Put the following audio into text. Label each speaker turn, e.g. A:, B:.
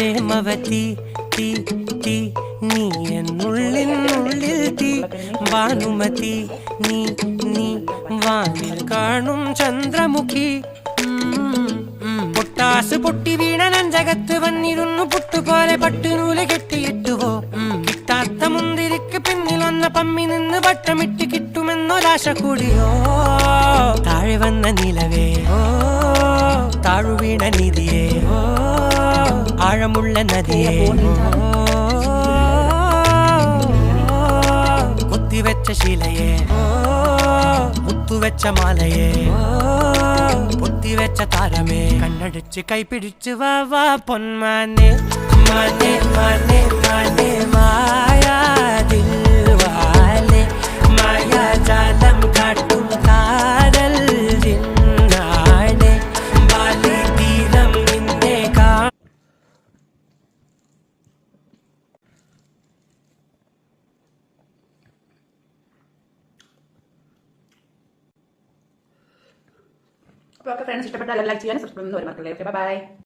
A: പ്രേമവതി തീ തീ നീ എന്നുള്ളിനുള്ളിൽ തീ ഭാനുമതി നീ നീ വാനിൽ കാണും ചന്ദ്രമുഖി പൊട്ടാസ് പൊട്ടി വീണ നെഞ്ചകത്ത് വന്നിരുന്നു പുട്ടുപോലെ പട്ടുനൂല് കെട്ടിയിട്ടുവോ കിട്ടാത്ത മുന്തിരിക്ക് പിന്നിൽ വന്ന പമ്മി നിന്ന് വട്ടമിട്ട് കിട്ടുമെന്നൊരാശ കൂടിയോ താഴെ വന്ന നിലവേ താഴു വീണ നിധിയേ ആഴമുള്ള നദിയേ കൊത്തിവെച്ച ശിലയേ മുത്തുവെച്ച മാലയേ പൊത്തിവെച്ച താരമേ കണ്ണടിച്ച് കൈപിടിച്ച് വാ വാ പൊന്മാനെ മാനെ മാനെ മാനെ മായാ ദിൽവാലെ മായാജാലം കാട്ടും കാതൽ ജിന്നാനെ ബാലി തീരം നിന്നെ കാ
B: അപ്പോൾ ഫ്രണ്ട്സ് ഇഷ്ടപ്പെട്ടാൽ ലൈക്ക് ചെയ്യാനും സബ്സ്ക്രൈബ് ചെയ്യാനും മറക്കല്ലേ. ബൈ.